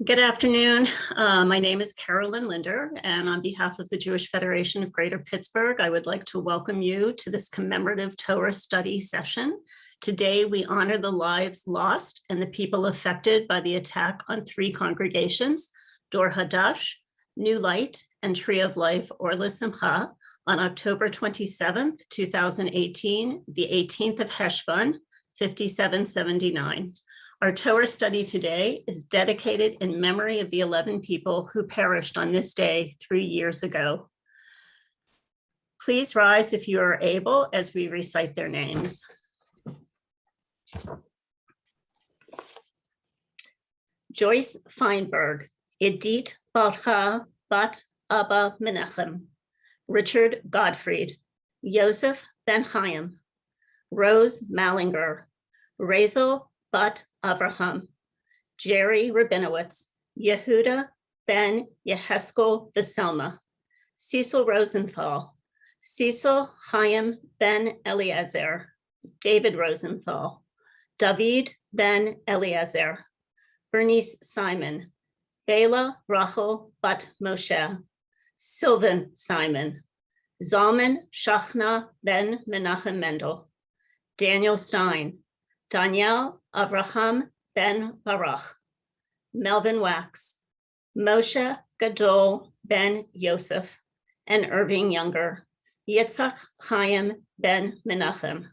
Good afternoon. My name is Carolyn Linder, and on behalf of the Jewish Federation of Greater Pittsburgh, I would like to welcome you to this commemorative Torah study session. Today, we honor the lives lost and the people affected by the attack on three congregations, Dor Hadash, New Light, and Tree of Life, or L'Simcha, on October 27th, 2018, the 18th of Heshvan, 5779. Our Torah study today is dedicated in memory of the 11 people who perished on this day 3 years ago. Please rise if you are able as we recite their names. Joyce Feinberg, Edith Balcha Bat Abba Menachem, Richard Gottfried, Joseph Ben Chaim, Rose Mallinger, Razel Bat Avraham, Jerry Rabinowitz, Yehuda Ben Yeheskel Veselma, Cecil Rosenthal, Cecil Chaim Ben Eliezer, David Rosenthal, David Ben Eliezer, Bernice Simon, Bela Rachel Bat Moshe, Sylvan Simon, Zalman Shachna Ben Menachem Mendel, Daniel Stein, Daniel Avraham Ben Baruch, Melvin Wax, Moshe Gadol Ben Yosef, and Irving Younger, Yitzhak Chaim Ben Menachem.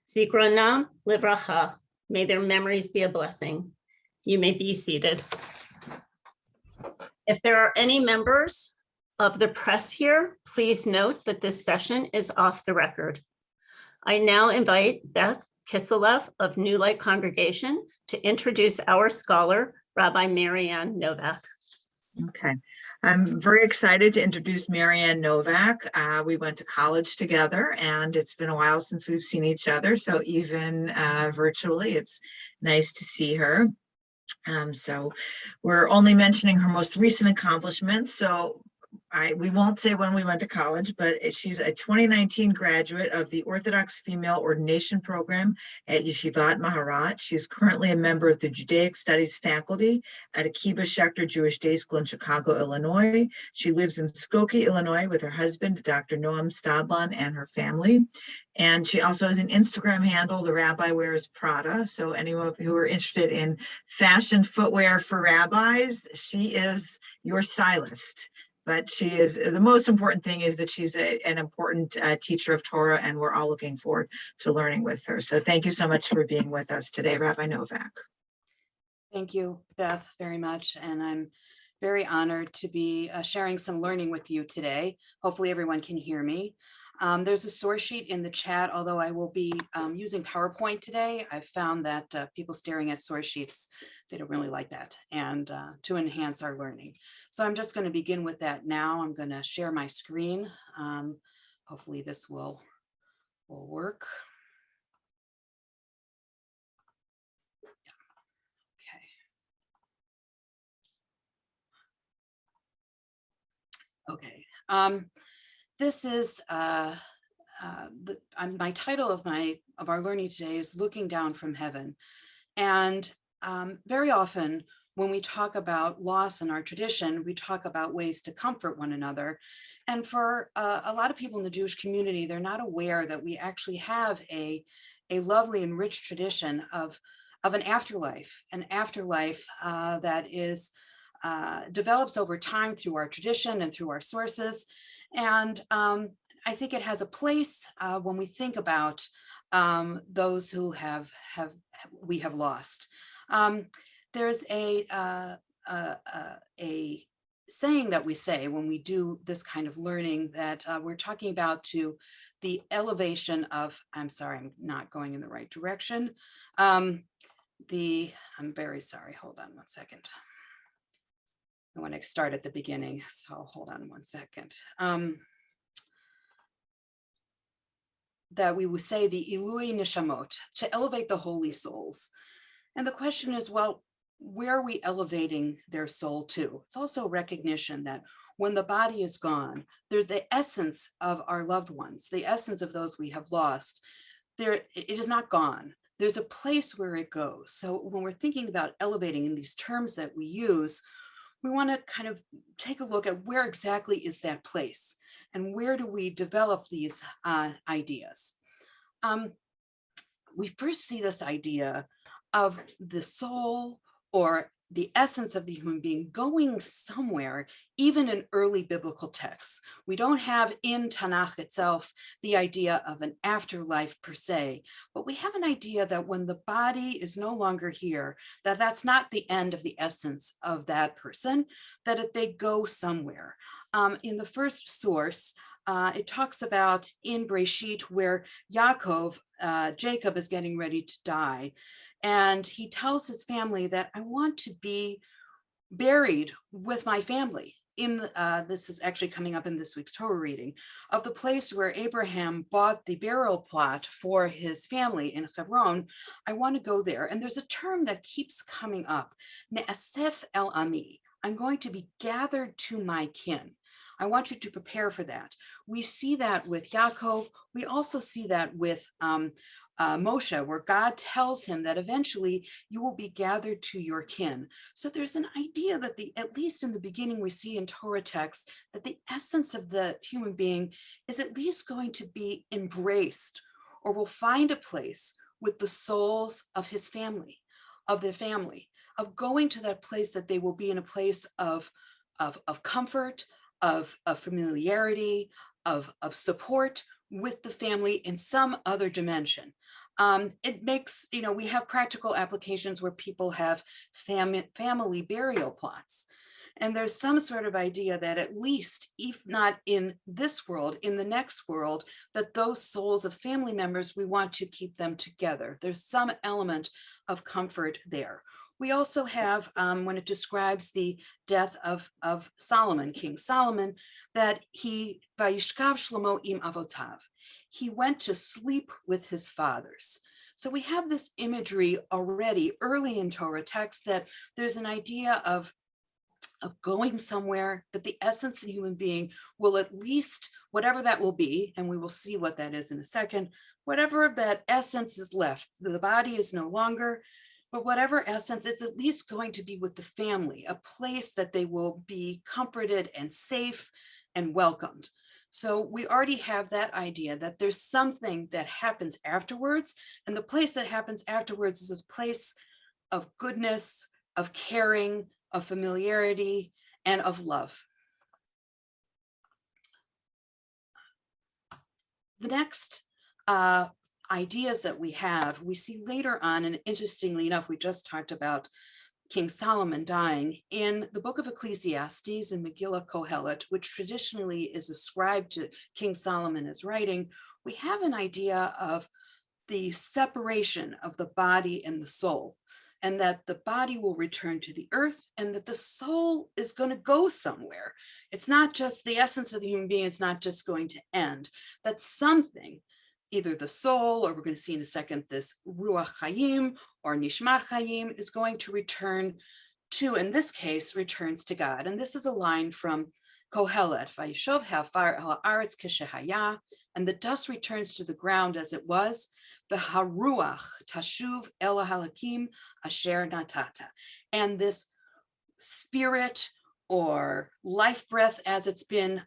Zikronam Livracha, may their memories be a blessing. You may be seated. If there are any members of the press here, please note that this session is off the record. I now invite Beth Kiselev of New Light Congregation to introduce our scholar, Rabbi Marianne Novak. Okay, I'm very excited to introduce Marianne Novak. We went to college together, and it's been a while since we've seen each other, so even virtually, it's nice to see her. So we're only mentioning her most recent accomplishments, so we won't say when we went to college, but she's a 2019 graduate of the Orthodox Female Ordination Program at Yeshivat Maharat. She's currently a member of the Judaic Studies faculty at Akiba Schechter Jewish Day School in Chicago, Illinois. She lives in Skokie, Illinois with her husband, Dr. Noam Stadlan, and her family. And she also has an Instagram handle, The Rabbi Wears Prada. So anyone who are interested in fashion footwear for rabbis, she is your stylist. But she is, the most important thing is that she's an important teacher of Torah, and we're all looking forward to learning with her. So thank you so much for being with us today, Rabbi Novak. Thank you, Beth, very much. And I'm very honored to be sharing some learning with you today. Hopefully everyone can hear me. There's a source sheet in the chat, although I will be using PowerPoint today. I've found that people staring at source sheets, they don't really like that, and to enhance our learning. So I'm just going to begin with that now. I'm going to share my screen. Hopefully this will work. Yeah. Okay. This is my title of our learning today is Looking Down from Heaven. And very often when we talk about loss in our tradition, we talk about ways to comfort one another. And for a lot of people in the Jewish community, they're not aware that we actually have a lovely and rich tradition of an afterlife that is develops over time through our tradition and through our sources. And I think it has a place when we think about those who we have lost. There's a saying that we say when we do this kind of learning that we're talking about to the elevation of, I'm sorry, I'm not going in the right direction. I'm very sorry, hold on one second. I want to start at the beginning, so hold on one second. That we would say the Ilui Nishamot, to elevate the holy souls. And the question is, well, where are we elevating their soul to? It's also recognition that when the body is gone, there's the essence of our loved ones, the essence of those we have lost. It is not gone. there's a place where it goes. So when we're thinking about elevating in these terms that we use, we want to kind of take a look at where exactly is that place and where do we develop these ideas. We first see this idea of the soul or the essence of the human being going somewhere, even in early biblical texts. We don't have in Tanakh itself the idea of an afterlife per se, but we have an idea that when the body is no longer here, that that's not the end of the essence of that person, that they go somewhere. In the first source, it talks about in Breshit where Yaakov, Jacob is getting ready to die. And he tells his family that I want to be buried with my family. This is actually coming up in this week's Torah reading, of the place where Abraham bought the burial plot for his family in Hebron. I want to go there. And there's a term that keeps coming up, Ne'asef el Ami. I'm going to be gathered to my kin. I want you to prepare for that. We see that with Yaakov. We also see that with Moshe, where God tells him that eventually you will be gathered to your kin. So there's an idea that at least in the beginning we see in Torah texts that the essence of the human being is at least going to be embraced or will find a place with the souls of his family, of their family, of going to that place that they will be in a place of comfort, of familiarity, of support with the family in some other dimension. It makes, we have practical applications where people have family burial plots. And there's some sort of idea that at least, if not in this world, in the next world, that those souls of family members, we want to keep them together. There's some element of comfort there. We also have, when it describes the death of Solomon, King Solomon, that he, Vayishkav Shlomo im avotav, he went to sleep with his fathers. So we have this imagery already early in Torah text that there's an idea of going somewhere, that the essence of the human being will at least, whatever that will be, and we will see what that is in a second, whatever that essence is left, the body is no longer, but whatever essence, it's at least going to be with the family, a place that they will be comforted and safe and welcomed. So we already have that idea that there's something that happens afterwards, and the place that happens afterwards is a place of goodness, of caring, of familiarity, and of love. The next ideas that we have, we see later on, and interestingly enough, we just talked about King Solomon dying. In the book of Ecclesiastes and Megillah Kohelet, which traditionally is ascribed to King Solomon as writing, we have an idea of the separation of the body and the soul, and that the body will return to the earth and that the soul is going to go somewhere. It's not just the essence of the human being, it's not just going to end, that something, either the soul, or we're going to see in a second, this Ruach Chaim or Nishmat Chaim is going to return to, in this case, returns to God. And this is a line from Kohelet, Vayishov ha'afar el ha'aretz keshehaya, and the dust returns to the ground as it was, v'haruach tashuv el halakim asher natata. And this spirit or life breath, as it's been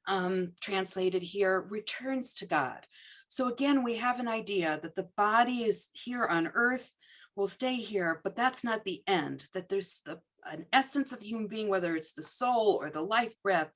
translated here, returns to God. So again, we have an idea that the body is here on earth, will stay here, but that's not the end, that there's an essence of the human being, whether it's the soul or the life breath.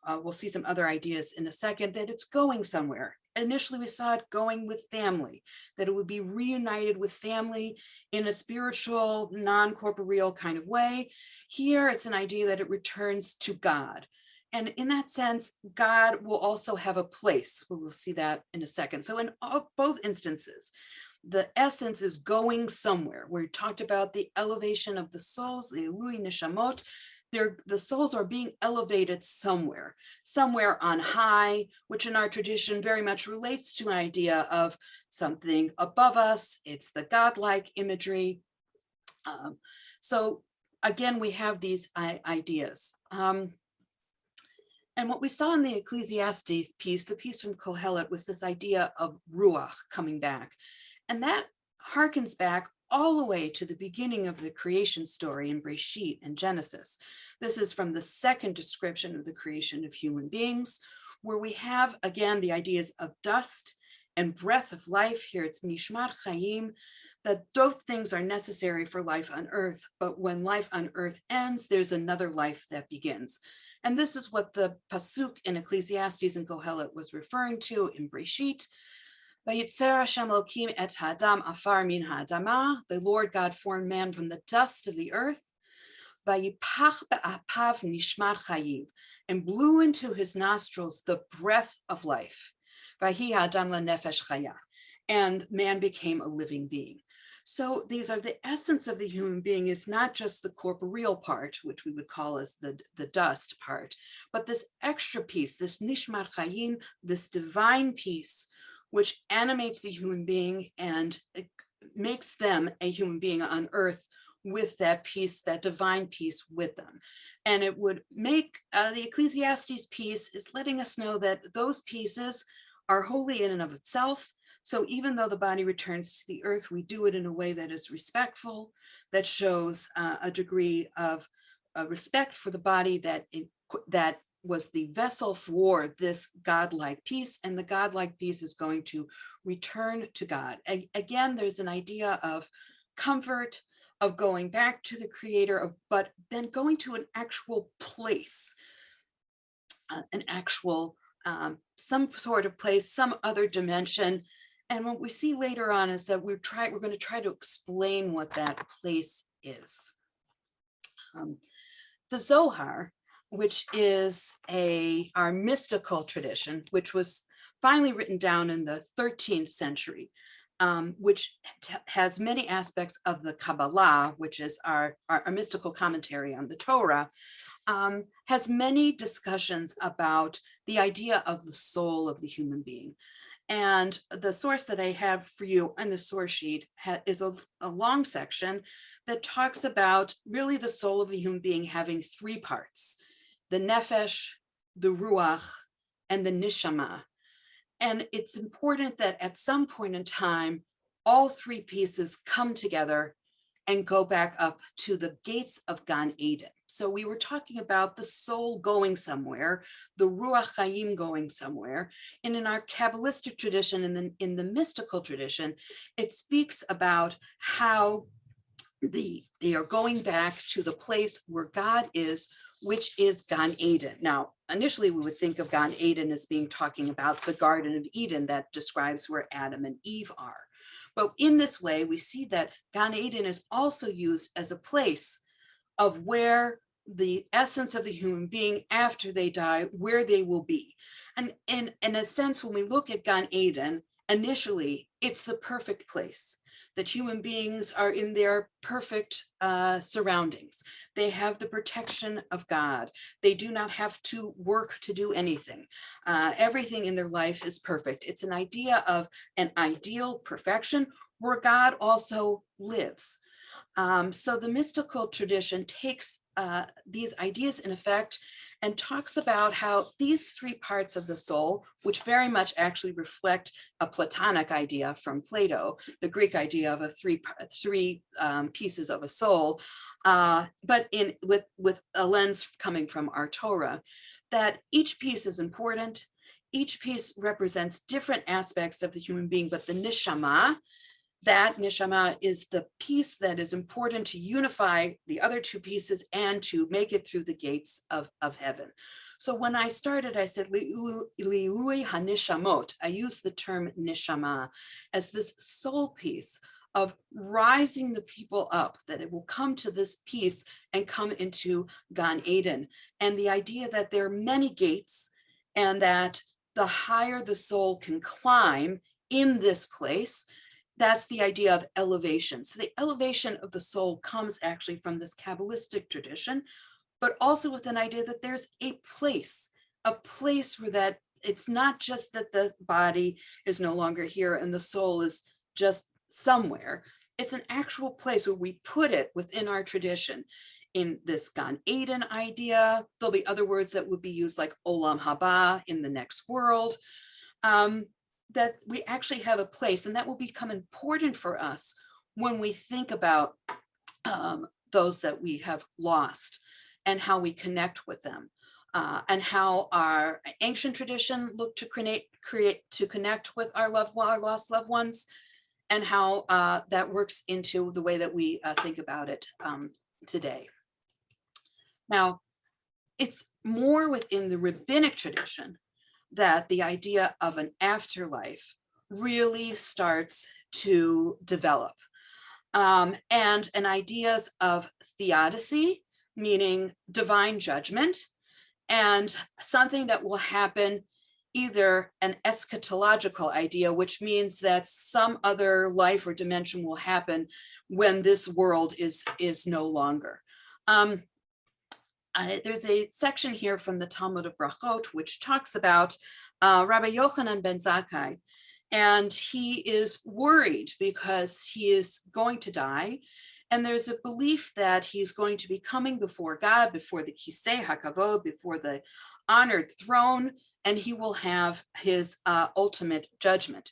We'll see some other ideas in a second, that it's going somewhere. Initially, we saw it going with family, that it would be reunited with family in a spiritual, non-corporeal kind of way. Here, it's an idea that it returns to God. And in that sense, God will also have a place. We'll see that in a second. So in both instances, the essence is going somewhere. We talked about the elevation of the souls, the Elui Neshamot. The souls are being elevated somewhere on high, which in our tradition very much relates to an idea of something above us. It's the godlike imagery. So again, we have these ideas. And what we saw in the Ecclesiastes piece, the piece from Kohelet, was this idea of Ruach coming back. And that harkens back all the way to the beginning of the creation story in Breshit and Genesis. This is from the second description of the creation of human beings, where we have, again, the ideas of dust and breath of life. Here it's nishmat chayim, that both things are necessary for life on earth, but when life on earth ends, there's another life that begins. And this is what the pasuk in Ecclesiastes and Kohelet was referring to in Breshit. Vayitzer Hashem Elokim et ha'adam afar min ha'adama. The Lord God formed man from the dust of the earth. Vayipach be'apav nishmat chayim, and blew into his nostrils the breath of life. Vahi ha'adam la'nefesh chaya, and man became a living being. So these are the essence of the human being, is not just the corporeal part, which we would call as the dust part, but this extra piece, this nishmat chayim, this divine piece, which animates the human being and makes them a human being on earth with that piece, that divine piece with them. And it would make the Ecclesiastes piece is letting us know that those pieces are holy in and of itself. So even though the body returns to the earth, we do it in a way that is respectful, that shows a degree of respect for the body, that was the vessel for this godlike piece, and the godlike piece is going to return to God. Again, there's an idea of comfort, of going back to the creator, but then going to an actual place, an actual, some sort of place, some other dimension. And what we see later on is that we're going to try to explain what that place is. The Zohar, which is our mystical tradition, which was finally written down in the 13th century, which has many aspects of the Kabbalah, which is our mystical commentary on the Torah, has many discussions about the idea of the soul of the human being. And the source that I have for you on the source sheet is a long section that talks about really the soul of a human being having three parts: the nefesh, the ruach, and the neshama. And it's important that at some point in time, all three pieces come together and go back up to the gates of Gan Eden. So we were talking about the soul going somewhere, the Ruach Chaim going somewhere. And in our Kabbalistic tradition, in the mystical tradition, it speaks about how they are going back to the place where God is, which is Gan Eden. Now, initially we would think of Gan Eden as being talking about the Garden of Eden that describes where Adam and Eve are. But in this way, we see that Gan Eden is also used as a place of where the essence of the human being after they die, where they will be. And in a sense, when we look at Gan Eden, initially, it's the perfect place, that human beings are in their perfect surroundings. They have the protection of God. They do not have to work to do anything. Everything in their life is perfect. It's an idea of an ideal perfection where God also lives. So the mystical tradition takes these ideas in effect and talks about how these three parts of the soul, which very much actually reflect a Platonic idea from Plato, the Greek idea of a three pieces of a soul, but with a lens coming from our Torah, that each piece is important. Each piece represents different aspects of the human being, but the neshama, that neshama is the piece that is important to unify the other two pieces and to make it through the gates of heaven. So when I started, I said, Li'ului haneshamot. I used the term neshama as this soul piece of rising the people up, that it will come to this piece and come into Gan Eden. And the idea that there are many gates and that the higher the soul can climb in this place, that's the idea of elevation. So the elevation of the soul comes actually from this Kabbalistic tradition, but also with an idea that there's a place where that it's not just that the body is no longer here and the soul is just somewhere. It's an actual place where we put it within our tradition. In this Gan Eden idea, there'll be other words that would be used like Olam Haba, in the next world. that we actually have a place, and that will become important for us when we think about those that we have lost and how we connect with them, and how our ancient tradition looked to connect with our lost loved ones, and how that works into the way that we think about it today. Now, it's more within the rabbinic tradition that the idea of an afterlife really starts to develop. And ideas of theodicy, meaning divine judgment, and something that will happen, either an eschatological idea, which means that some other life or dimension will happen when this world is no longer. There's a section here from the Talmud of Brachot, which talks about Rabbi Yochanan ben Zakkai, and he is worried because he is going to die. And there's a belief that he's going to be coming before God, before the Kisei HaKavod, before the honored throne, and he will have his ultimate judgment.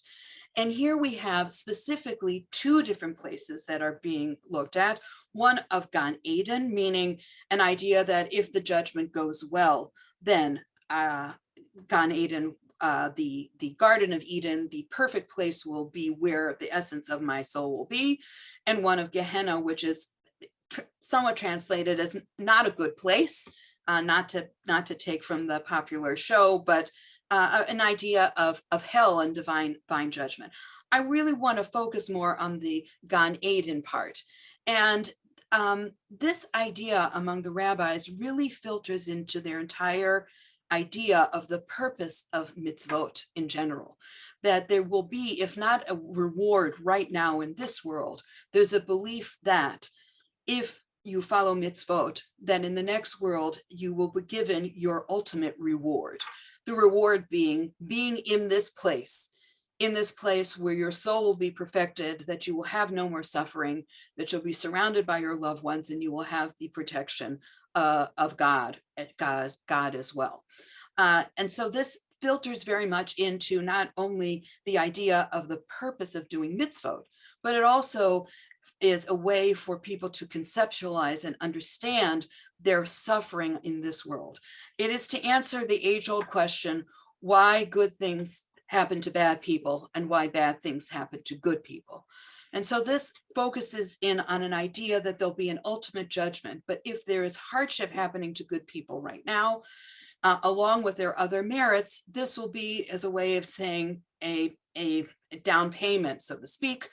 And here we have specifically two different places that are being looked at. One of Gan Eden, meaning an idea that if the judgment goes well, then Gan Eden, the Garden of Eden, the perfect place, will be where the essence of my soul will be. And one of Gehenna, which is somewhat translated as not a good place, not to take from the popular show, but an idea of hell and divine judgment. I really want to focus more on the Gan Eden part. And this idea among the rabbis really filters into their entire idea of the purpose of mitzvot in general, that there will be, if not a reward right now in this world, there's a belief that if you follow mitzvot, then in the next world, you will be given your ultimate reward. The reward being in this place where your soul will be perfected, that you will have no more suffering, that you'll be surrounded by your loved ones, and you will have the protection of God as well. And so this filters very much into not only the idea of the purpose of doing mitzvot, but it also is a way for people to conceptualize and understand their suffering in this world. It is to answer the age-old question, why good things happen to bad people and why bad things happen to good people. And so this focuses in on an idea that there'll be an ultimate judgment, but if there is hardship happening to good people right now, along with their other merits, this will be as a way of saying a down payment, so to speak,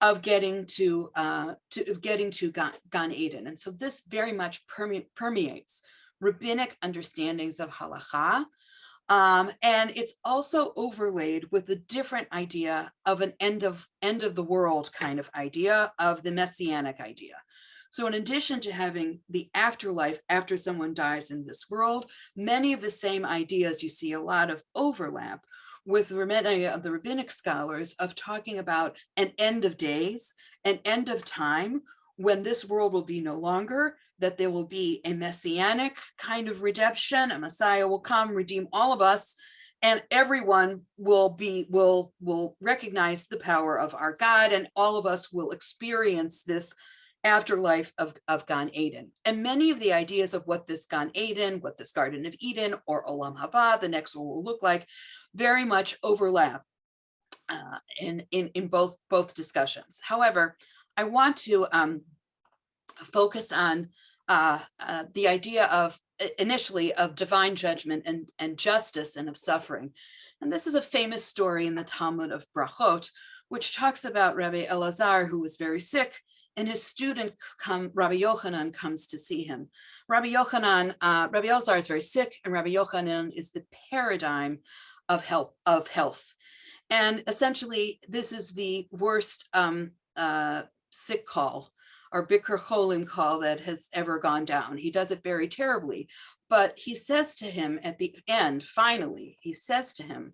of getting to Gan Eden. And so this very much permeates rabbinic understandings of halakha, and it's also overlaid with the different idea of an end of the world kind of idea, of the messianic idea. So in addition to having the afterlife after someone dies in this world, many of the same ideas, you see a lot of overlap with many of the rabbinic scholars of talking about an end of days, an end of time, when this world will be no longer, that there will be a messianic kind of redemption, a Messiah will come, redeem all of us, and everyone will recognize the power of our God, and all of us will experience this afterlife of Gan Eden. And many of the ideas of what this Gan Eden, what this Garden of Eden, or Olam Haba, the next one, will look like, very much overlap in both discussions. However, I want to focus on the idea of initially of divine judgment and justice and of suffering. And this is a famous story in the Talmud of Brachot, which talks about Rabbi Elazar, who was very sick, and his student, Rabbi Yochanan, comes to see him. Rabbi Elazar is very sick, and Rabbi Yochanan is the paradigm of health. And essentially, this is the worst sick call or Bikur Cholim call that has ever gone down. He does it very terribly, but he says to him at the end, finally, he says to him,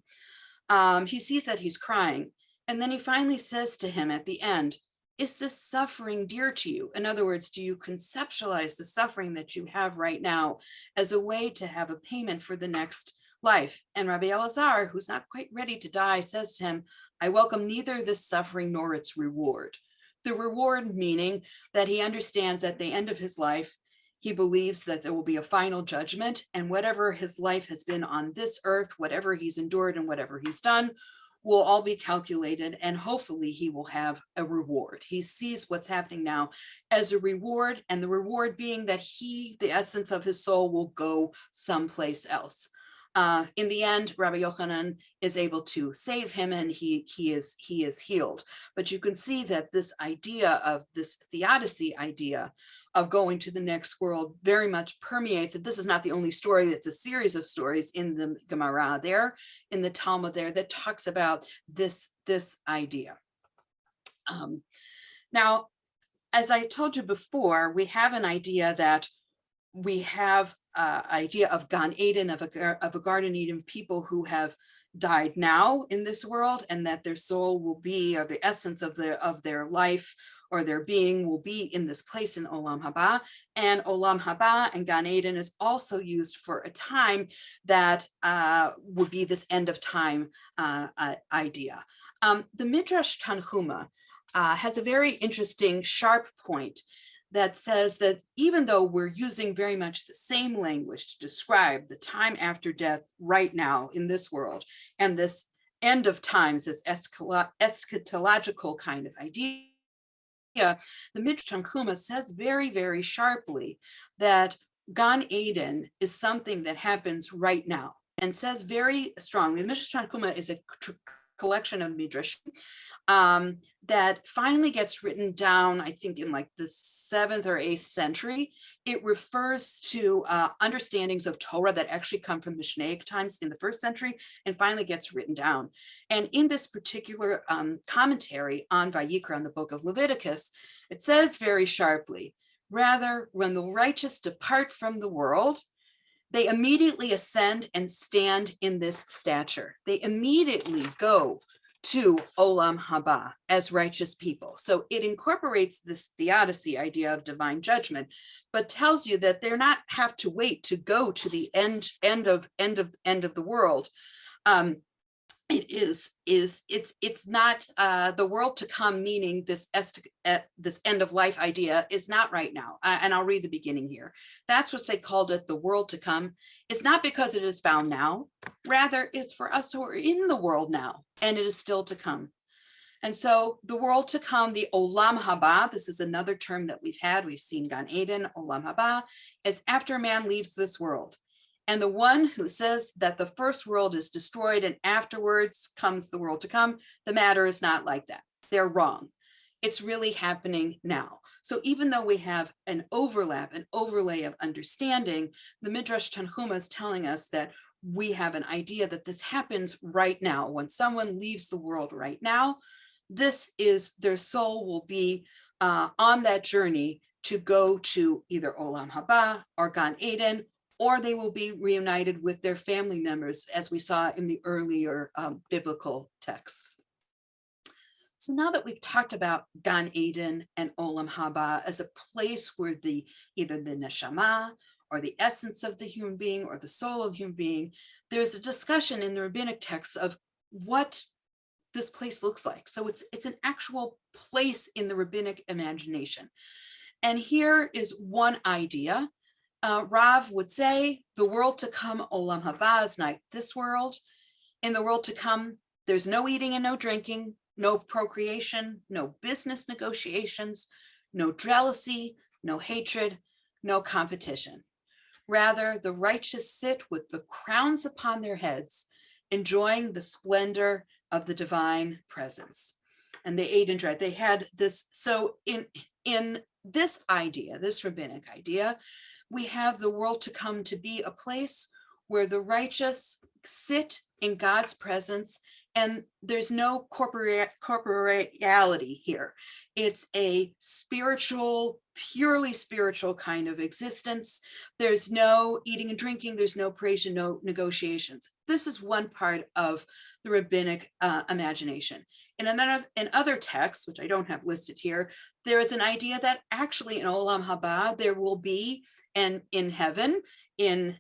he sees that he's crying, and then he finally says to him at the end, is this suffering dear to you? In other words, do you conceptualize the suffering that you have right now as a way to have a payment for the next life. And Rabbi Elazar, who's not quite ready to die, says to him, I welcome neither this suffering nor its reward. The reward meaning that he understands at the end of his life, he believes that there will be a final judgment, and whatever his life has been on this earth, whatever he's endured and whatever he's done, will all be calculated, and hopefully he will have a reward. He sees what's happening now as a reward, and the reward being that the essence of his soul, will go someplace else. In the end, Rabbi Yochanan is able to save him, and he is healed. But you can see that this idea of this Theodicy idea of going to the next world very much permeates it. This is not the only story. It's a series of stories in the Gemara there, in the Talmud there, that talks about this idea. Now, as I told you before, we have an idea that we have idea of Gan Eden, of a Garden Eden, people who have died now in this world, and that their soul will be, or the essence of their life or their being will be in this place in Olam Haba. And Olam Haba and Gan Eden is also used for a time that would be this end of time idea. The Midrash Tanhuma has a very interesting sharp point that says that even though we're using very much the same language to describe the time after death right now in this world, and this end of times, this eschatological kind of idea, the Midrash Tanhuma says very, very sharply that Gan Eden is something that happens right now, and says very strongly, the Midrash Tanhuma is a collection of midrash that finally gets written down, I think in like the 7th or 8th century. It refers to understandings of Torah that actually come from the Mishnaic times in the 1st century, and finally gets written down. And in this particular commentary on Vayikra, on the book of Leviticus, it says very sharply, rather, when the righteous depart from the world, they immediately ascend and stand in this stature. They immediately go to Olam Haba as righteous people. So it incorporates this Theodicy idea of divine judgment, but tells you that they're not have to wait to go to the end of the world. It's not the world to come, meaning this end of life idea is not right now. And I'll read the beginning here. That's what they called it, the world to come. It's not because it is found now, rather it's for us who are in the world now, and it is still to come. And so the world to come, the Olam Haba, this is another term that we've seen Gan Eden, Olam Haba, is after man leaves this world. And the one who says that the first world is destroyed and afterwards comes the world to come, the matter is not like that. They're wrong. It's really happening now. So even though we have an overlap, an overlay of understanding, the Midrash Tanhuma is telling us that we have an idea that this happens right now. When someone leaves the world right now, this is their soul will be on that journey to go to either Olam Haba or Gan Eden, or they will be reunited with their family members, as we saw in the earlier biblical texts. So now that we've talked about Gan Eden and Olam Haba as a place where either the neshama or the essence of the human being or the soul of the human being, there's a discussion in the rabbinic texts of what this place looks like. So it's an actual place in the rabbinic imagination. And here is one idea. Rav would say, the world to come, Olam Haba, is not this world. In the world to come, there's no eating and no drinking, no procreation, no business negotiations, no jealousy, no hatred, no competition. Rather, the righteous sit with the crowns upon their heads, enjoying the splendor of the divine presence. And they ate and drank. They had this. So in this idea, this rabbinic idea, we have the world to come to be a place where the righteous sit in God's presence, and there's no corporeality here. It's a spiritual, purely spiritual kind of existence. There's no eating and drinking, there's no praise and no negotiations. This is one part of the rabbinic imagination. And in other texts, which I don't have listed here, there is an idea that actually in Olam Haba, there will be, and in heaven, in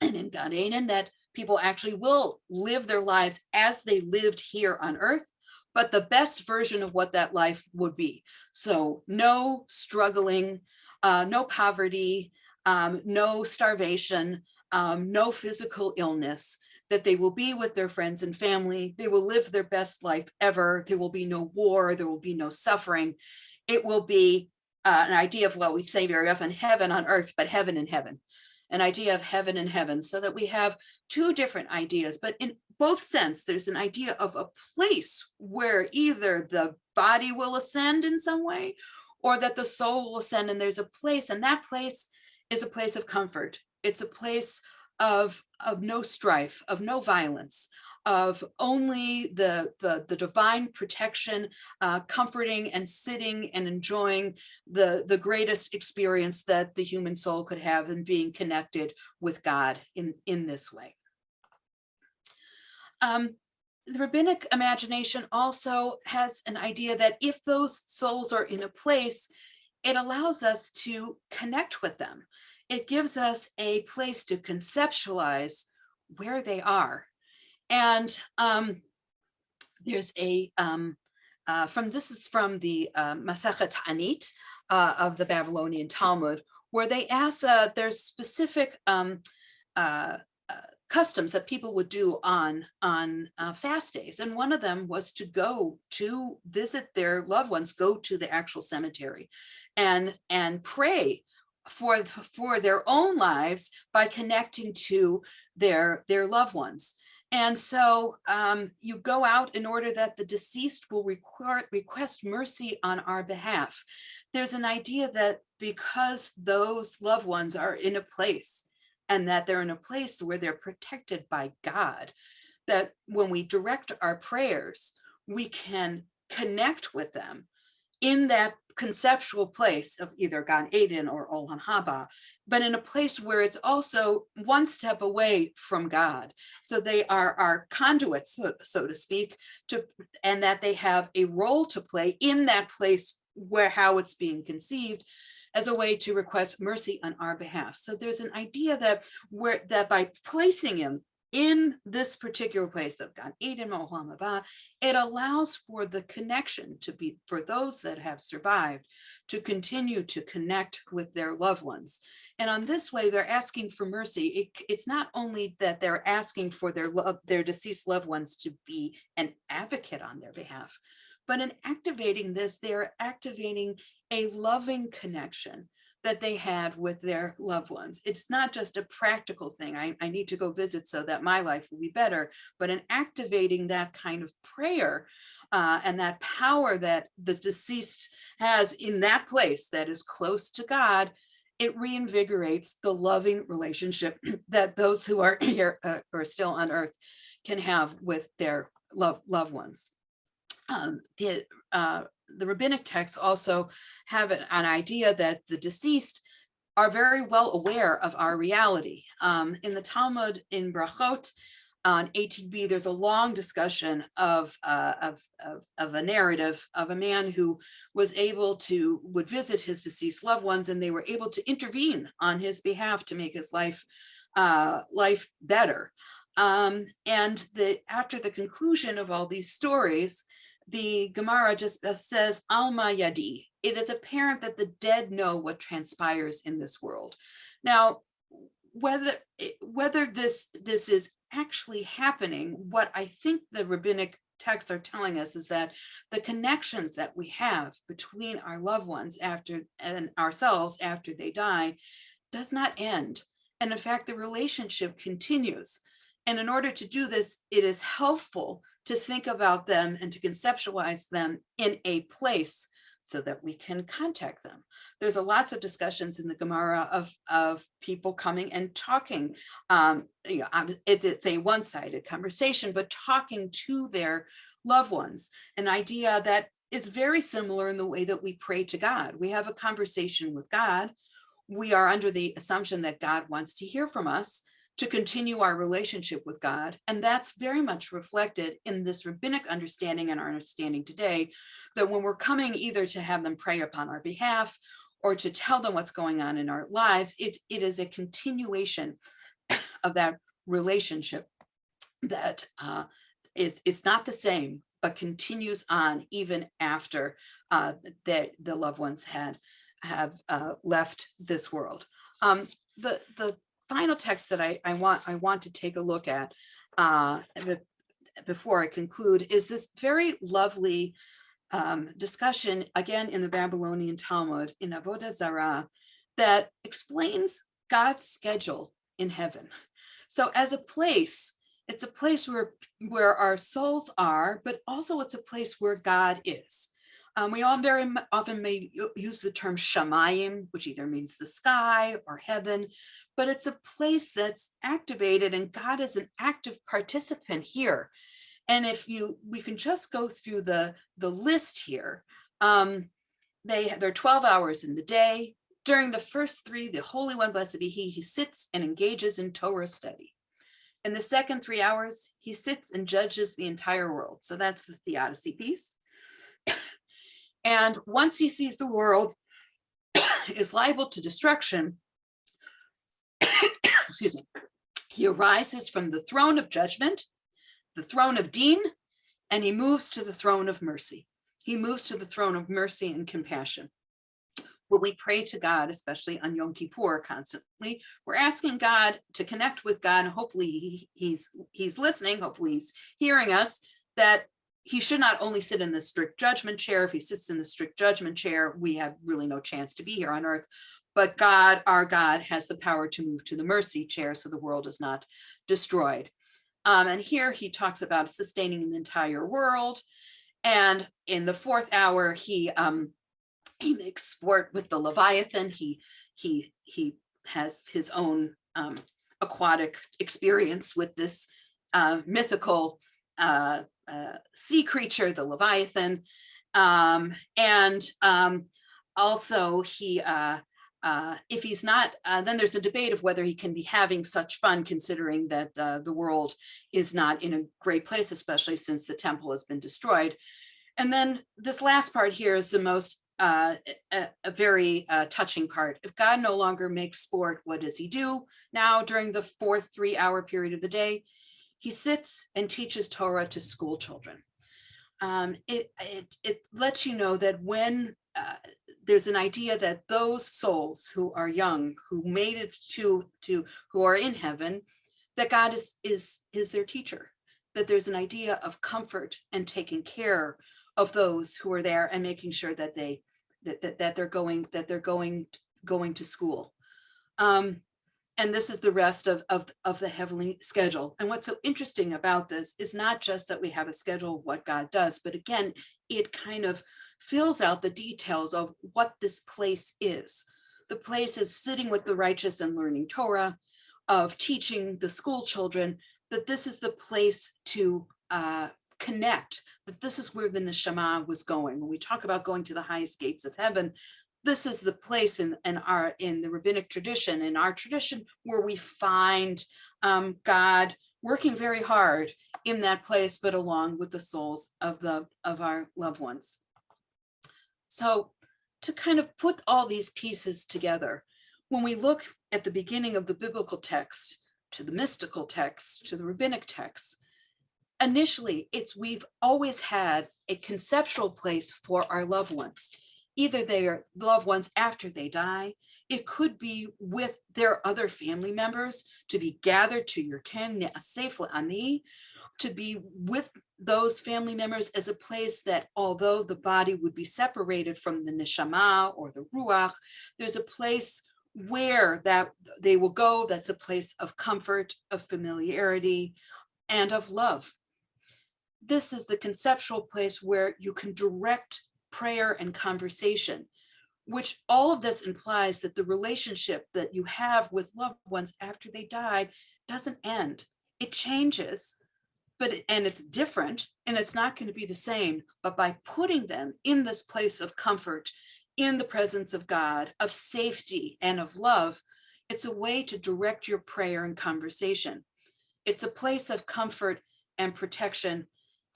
and in Gan Eden, that people actually will live their lives as they lived here on earth, but the best version of what that life would be. So no struggling, no poverty, no starvation, no physical illness, that they will be with their friends and family. They will live their best life ever. There will be no war. There will be no suffering. It will be an idea of what we say very often, heaven on earth, but heaven in heaven, an idea of heaven in heaven, so that we have two different ideas. But in both sense, there's an idea of a place where either the body will ascend in some way, or that the soul will ascend, and there's a place, and that place is a place of comfort. It's a place of no strife, of no violence, of only the divine protection, comforting and sitting and enjoying the greatest experience that the human soul could have in being connected with God in this way. The rabbinic imagination also has an idea that if those souls are in a place, it allows us to connect with them. It gives us a place to conceptualize where they are. And there's a, this is from the Masechet Ta'anit of the Babylonian Talmud, where they ask, there's specific customs that people would do on fast days. And one of them was to go to visit their loved ones, go to the actual cemetery and pray for their own lives by connecting to their loved ones. And so you go out in order that the deceased will request mercy on our behalf. There's an idea that because those loved ones are in a place, and that they're in a place where they're protected by God, that when we direct our prayers, we can connect with them in that conceptual place of either Gan Eden or Olam Haba, but in a place where it's also one step away from God. So they are our conduits, so to speak, and that they have a role to play in that place where how it's being conceived, as a way to request mercy on our behalf. So there's an idea that by placing him in this particular place of Gan Eden or Olam Haba, it allows for the connection to be, for those that have survived, to continue to connect with their loved ones. And on this way, they're asking for mercy. It's not only that they're asking for their deceased loved ones to be an advocate on their behalf, but in activating this, they're activating a loving connection that they had with their loved ones. It's not just a practical thing. I need to go visit so that my life will be better, but in activating that kind of prayer and that power that the deceased has in that place that is close to God, it reinvigorates the loving relationship that those who are here or still on earth can have with their loved ones. The rabbinic texts also have an idea that the deceased are very well aware of our reality. In the Talmud in Brachot on 18b, there's a long discussion of a narrative of a man who would visit his deceased loved ones, and they were able to intervene on his behalf to make his life better. After the conclusion of all these stories, the Gemara just says, Alma Yadi. It is apparent that the dead know what transpires in this world. Now, whether this is actually happening, what I think the rabbinic texts are telling us is that the connections that we have between our loved ones and ourselves after they die does not end. And in fact, the relationship continues. And in order to do this, it is helpful to think about them and to conceptualize them in a place so that we can contact them. There's lots of discussions in the Gemara of people coming and talking. It's a one-sided conversation, but talking to their loved ones, an idea that is very similar in the way that we pray to God. We have a conversation with God. We are under the assumption that God wants to hear from us, to continue our relationship with God. And that's very much reflected in this rabbinic understanding and our understanding today, that when we're coming either to have them pray upon our behalf or to tell them what's going on in our lives, it is a continuation relationship that it's not the same, but continues on even after the loved ones have left this world. The final text that I want to take a look at before I conclude is this very lovely discussion, again in the Babylonian Talmud, in Avodah Zarah, that explains God's schedule in heaven. So as a place, it's a place where our souls are, but also it's a place where God is. We all very often may use the term shamayim, which either means the sky or heaven, but it's a place that's activated, and God is an active participant here. And we can just go through the list here. There are 12 hours in the day. During the first 3, the Holy One, blessed be he sits and engages in Torah study. In the second 3 hours, he sits and judges the entire world. So that's the Theodicy piece. And once he sees the world is liable to destruction, excuse me, he arises from the throne of judgment, the throne of Din, and he moves to the throne of mercy. He moves to the throne of mercy and compassion. When we pray to God, especially on Yom Kippur constantly, we're asking God to connect with God. And hopefully he's listening, hopefully he's hearing us, that he should not only sit in the strict judgment chair. If he sits in the strict judgment chair, we have really no chance to be here on earth. But God, our God, has the power to move to the mercy chair so the world is not destroyed. And here he talks about sustaining the entire world. And in the 4th hour, he makes sport with the Leviathan. He has his own aquatic experience with this mythical sea creature, the Leviathan. Also he, if he's not, then there's a debate of whether he can be having such fun, considering that the world is not in a great place, especially since the temple has been destroyed. And then this last part here is the most a very touching part. If God no longer makes sport, what does he do now during the 4th 3-hour period of the day? He sits and teaches Torah to school children. It lets you know that when there's an idea that those souls who are young, who made it to who are in heaven, that God is their teacher, that there's an idea of comfort and taking care of those who are there and making sure that they're going to school. And this is the rest of the heavenly schedule. And what's so interesting about this is not just that we have a schedule of what God does, but again, it kind of fills out the details of what this place is. The place is sitting with the righteous and learning Torah, of teaching the school children, that this is the place to connect, that this is where the neshama was going. When we talk about going to the highest gates of heaven, this is the place in the rabbinic tradition, in our tradition, where we find God working very hard in that place, but along with the souls of our loved ones. So to kind of put all these pieces together, when we look at the beginning of the biblical text, to the mystical text, to the rabbinic text, initially we've always had a conceptual place for our loved ones. Either they are loved ones after they die. It could be with their other family members, to be gathered to your ken, ani, to be with those family members as a place that, although the body would be separated from the neshama or the ruach, there's a place where that they will go. That's a place of comfort, of familiarity, and of love. This is the conceptual place where you can direct prayer and conversation, which all of this implies that the relationship that you have with loved ones after they die doesn't end. It changes, and it's different, and it's not going to be the same. But by putting them in this place of comfort, in the presence of God, of safety and of love, it's a way to direct your prayer and conversation. It's a place of comfort and protection,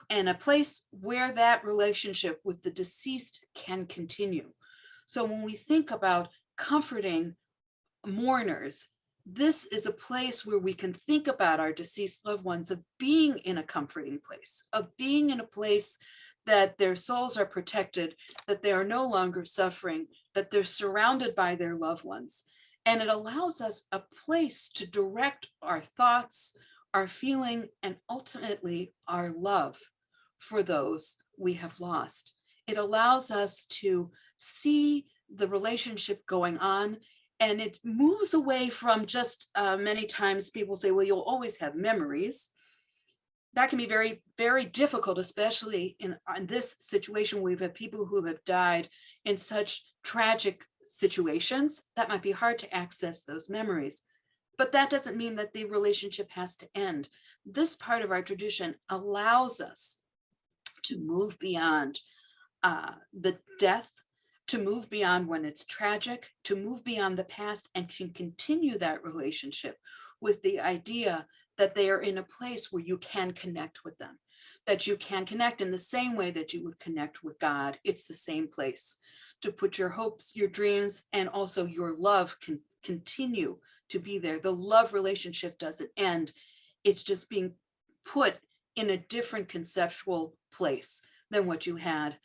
and a place where that relationship with the deceased can continue. So when we think about comforting mourners, this is a place where we can think about our deceased loved ones, of being in a comforting place, of being in a place that their souls are protected, that they are no longer suffering, that they're surrounded by their loved ones. And it allows us a place to direct our thoughts, our feeling, and ultimately our love for those we have lost. It allows us to see the relationship going on, and it moves away from just many times people say, well, you'll always have memories. That can be very, very difficult, especially in this situation. We've had people who have died in such tragic situations that might be hard to access those memories. But that doesn't mean that the relationship has to end. This part of our tradition allows us to move beyond the death, to move beyond when it's tragic, to move beyond the past, and can continue that relationship with the idea that they are in a place where you can connect with them, that you can connect in the same way that you would connect with God. It's the same place to put your hopes, your dreams, and also your love can continue to be there. The love relationship doesn't end. It's just being put in a different conceptual place than what you had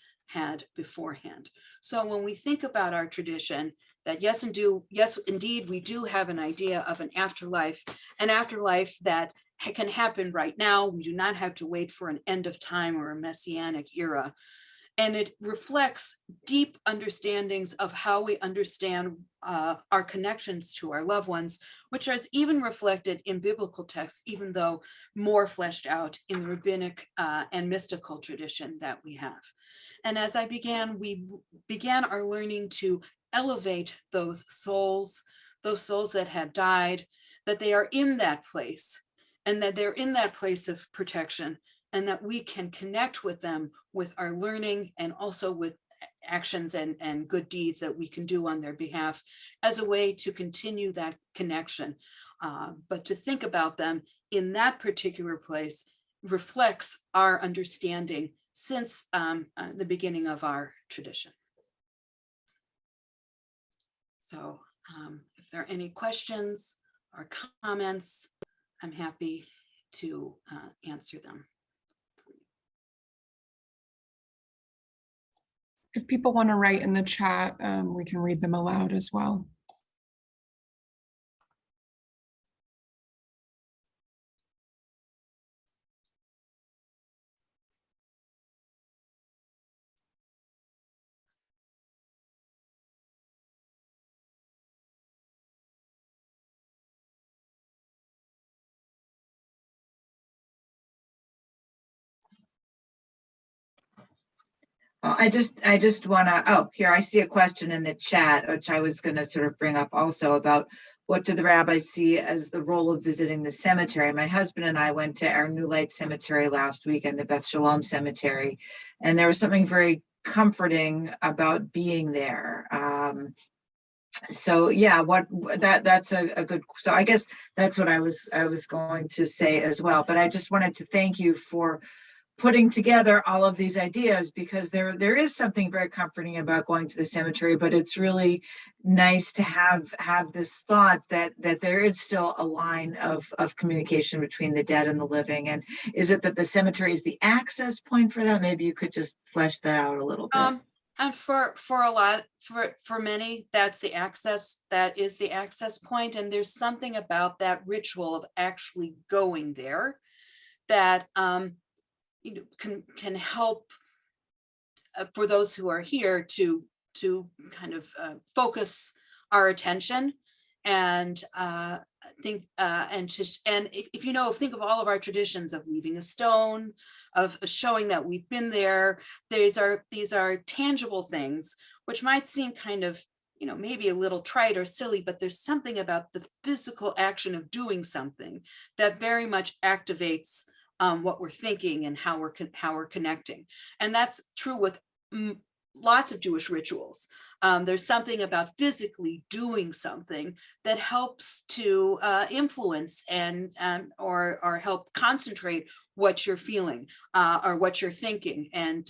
beforehand. So when we think about our tradition, that yes, indeed, we do have an idea of an afterlife that can happen right now. We do not have to wait for an end of time or a messianic era. And it reflects deep understandings of how we understand our connections to our loved ones, which is even reflected in biblical texts, even though more fleshed out in the rabbinic and mystical tradition that we have. And as we began our learning to elevate those souls that have died, that they are in that place, and that they're in that place of protection, and that we can connect with them with our learning, and also with actions and good deeds that we can do on their behalf as a way to continue that connection. But to think about them in that particular place reflects our understanding since the beginning of our tradition. So if there are any questions or comments, I'm happy to answer them. If people want to write in the chat, we can read them aloud as well. I just want to, here I see a question in the chat, which I was going to sort of bring up also, about what do the rabbis see as the role of visiting the cemetery. My husband and I went to our New Light Cemetery last week and the Beth Shalom Cemetery, and there was something very comforting about being there. So yeah, that's a good, so I guess that's what I was going to say as well. But I just wanted to thank you for putting together all of these ideas, because there is something very comforting about going to the cemetery, but it's really nice to have this thought that there is still a line of communication between the dead and the living. And is it that the cemetery is the access point for that? Maybe you could just flesh that out a little bit. And for many, that's the access, that is the access point. And there's something about that ritual of actually going there that can help for those who are here to kind of focus our attention and think and if you know, think of all of our traditions of leaving a stone, of showing that we've been there. These are tangible things which might seem kind of, maybe a little trite or silly, but there's something about the physical action of doing something that very much activates what we're thinking and how we're connecting. And that's true with lots of Jewish rituals. There's something about physically doing something that helps to influence and or help concentrate what you're feeling or what you're thinking, and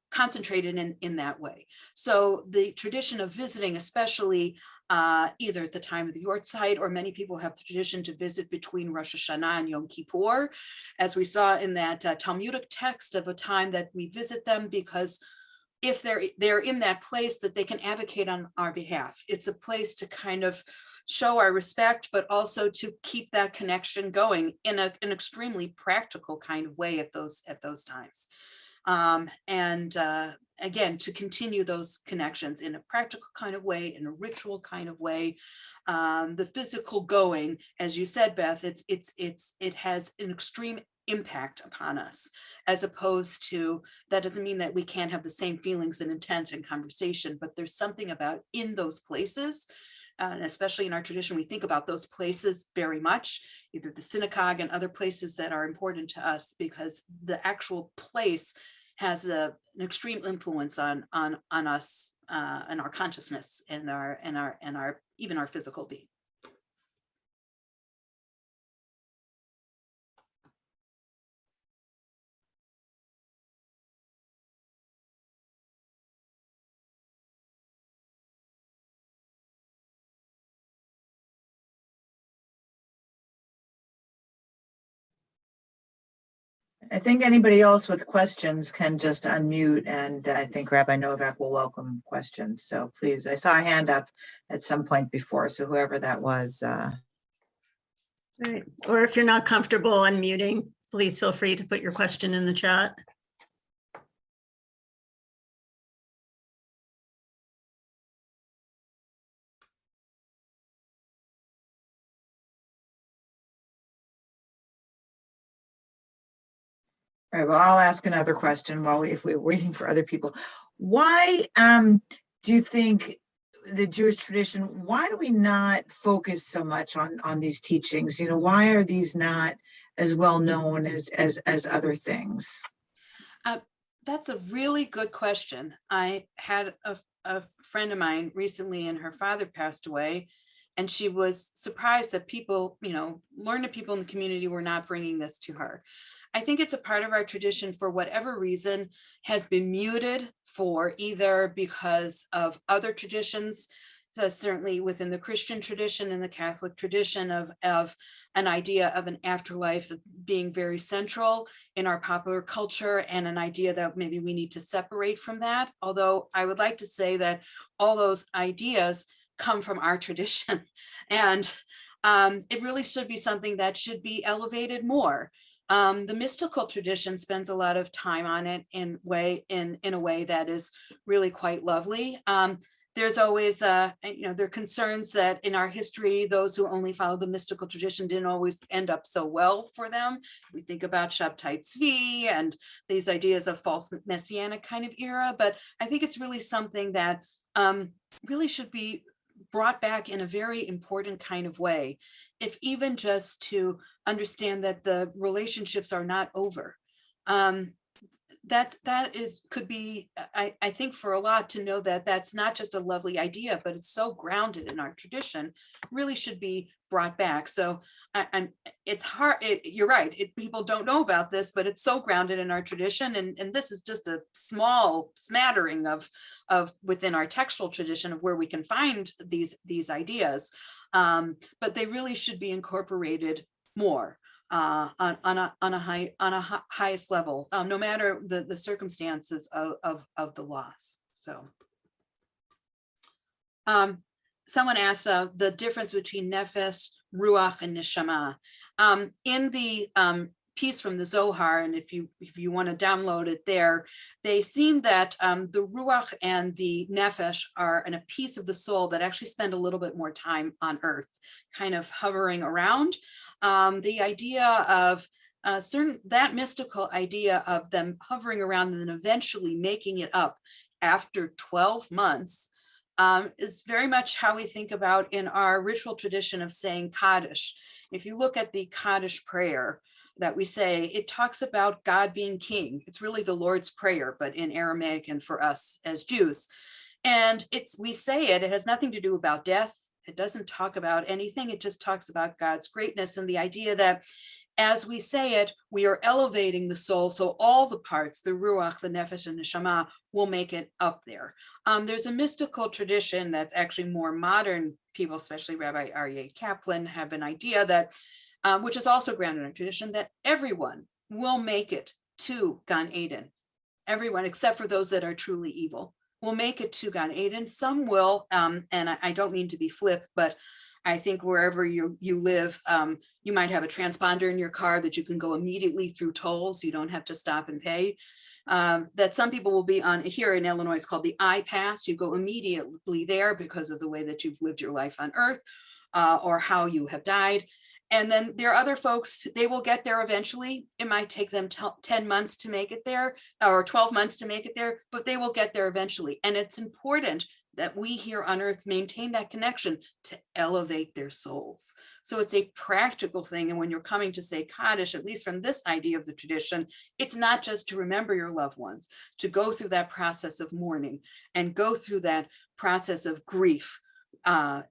concentrate it in that way. So the tradition of visiting, especially either at the time of the Yortzeit, or many people have the tradition to visit between Rosh Hashanah and Yom Kippur, as we saw in that Talmudic text of a time that we visit them, because if they're in that place that they can advocate on our behalf. It's a place to kind of show our respect, but also to keep that connection going in an extremely practical kind of way at those times. Again, to continue those connections in a practical kind of way, in a ritual kind of way. The physical going, as you said, Beth, it has an extreme impact upon us, as opposed to, that doesn't mean that we can't have the same feelings and intent and conversation, but there's something about in those places, and especially in our tradition, we think about those places very much, either the synagogue and other places that are important to us, because the actual place has an extreme influence on us and our consciousness and our even our physical being. I think anybody else with questions can just unmute, and I think Rabbi Novak will welcome questions. So please, I saw a hand up at some point before, so whoever that was. Right. Or if you're not comfortable unmuting, please feel free to put your question in the chat. All right, well, I'll ask another question if we're waiting for other people. Why do you think the Jewish tradition, why do we not focus so much on these teachings? You know, why are these not as well known as other things? That's a really good question. I had a friend of mine recently, and her father passed away, and she was surprised that people, learned people in the community were not bringing this to her. I think it's a part of our tradition, for whatever reason, has been muted, for either because of other traditions, so certainly within the Christian tradition and the Catholic tradition of an idea of an afterlife being very central in our popular culture, and an idea that maybe we need to separate from that. Although I would like to say that all those ideas come from our tradition, and it really should be something that should be elevated more. The mystical tradition spends a lot of time on it in a way that is really quite lovely. There's always, there are concerns that in our history, those who only follow the mystical tradition didn't always end up so well for them. We think about Shabtai Tzvi and these ideas of false messianic kind of era, but I think it's really something that really should be brought back in a very important kind of way, if even just to understand that the relationships are not over. Could be, I think, for a lot to know that that's not just a lovely idea, but it's so grounded in our tradition, really should be brought back. So it's hard. You're right. People don't know about this, but it's so grounded in our tradition. And this is just a small smattering of within our textual tradition of where we can find these ideas. But they really should be incorporated more on a highest level, no matter the circumstances of the loss. So someone asked the difference between nefesh, ruach, and neshama. In the piece from the Zohar, and if you want to download it there, they seem that the ruach and the nefesh are in a piece of the soul that actually spend a little bit more time on earth, kind of hovering around. The idea of that mystical idea of them hovering around and then eventually making it up after 12 months is very much how we think about in our ritual tradition of saying Kaddish. If you look at the Kaddish prayer that we say, it talks about God being king. It's really the Lord's Prayer, but in Aramaic and for us as Jews. And we say it has nothing to do about death, It doesn't talk about anything. It just talks about God's greatness and the idea that as we say it, we are elevating the soul. So all the parts, the ruach, the nefesh, and the neshama, will make it up there. There's a mystical tradition that's actually more modern. People, especially Rabbi Aryeh Kaplan, have an idea that, which is also grounded in tradition, that everyone will make it to Gan Eden. Everyone, except for those that are truly evil, will make it to Gan Eden. Some will, and I don't mean to be flip, but I think wherever you live, you might have a transponder in your car that you can go immediately through tolls. You don't have to stop and pay. That some people will be on, here in Illinois, it's called the I-Pass. You go immediately there because of the way that you've lived your life on earth, or how you have died. And then there are other folks, they will get there eventually. It might take them 10 months to make it there, or 12 months to make it there, but they will get there eventually. And it's important that we here on earth maintain that connection to elevate their souls. So it's a practical thing. And when you're coming to say Kaddish, at least from this idea of the tradition, it's not just to remember your loved ones, to go through that process of mourning and go through that process of grief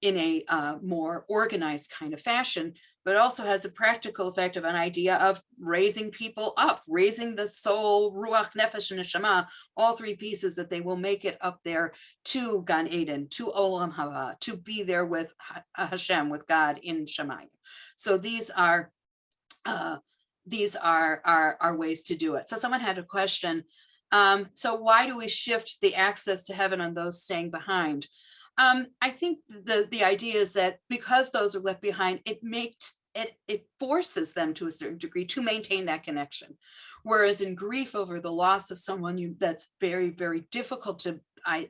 in a more organized kind of fashion, but also has a practical effect of an idea of raising people up, raising the soul, ruach, nefesh, and neshama, all three pieces, that they will make it up there to Gan Eden, to Olam Haba, to be there with Hashem, with God in Shemayim. So these are ways to do it. So someone had a question. So why do we shift the access to heaven on those staying behind? I think the idea is that because those are left behind, it forces them to a certain degree to maintain that connection. Whereas in grief over the loss of someone, that's very, very difficult to,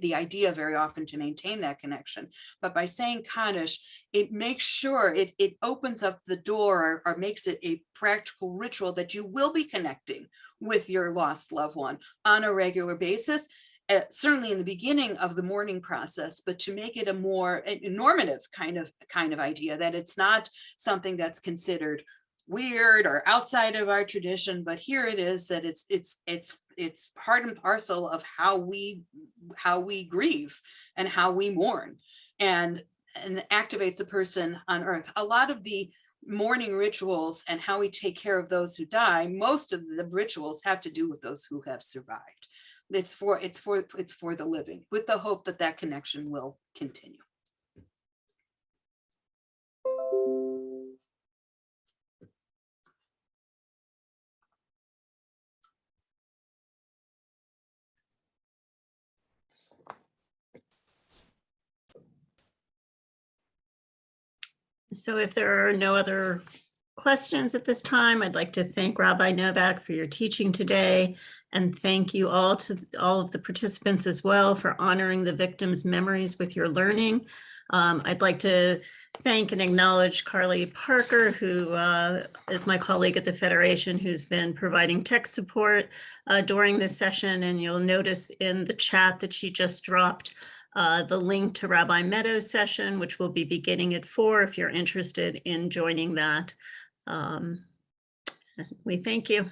the idea very often to maintain that connection. But by saying Kaddish, it makes sure it opens up the door, or makes it a practical ritual that you will be connecting with your lost loved one on a regular basis. Certainly in the beginning of the mourning process, but to make it a more normative kind of idea, that it's not something that's considered weird or outside of our tradition, but here it is, that it's part and parcel of how we grieve and how we mourn, and activates a person on earth. A lot of the mourning rituals and how we take care of those who die, most of the rituals have to do with those who have survived. It's for the living, with the hope that that connection will continue. So if there are no other questions at this time, I'd like to thank Rabbi Novak for your teaching today, and thank you all of the participants as well for honoring the victims' memories with your learning. I'd like to thank and acknowledge Carly Parker, who is my colleague at the Federation, who's been providing tech support during this session. And you'll notice in the chat that she just dropped the link to Rabbi Meadows' session, which will be beginning at 4 if you're interested in joining that. We thank you.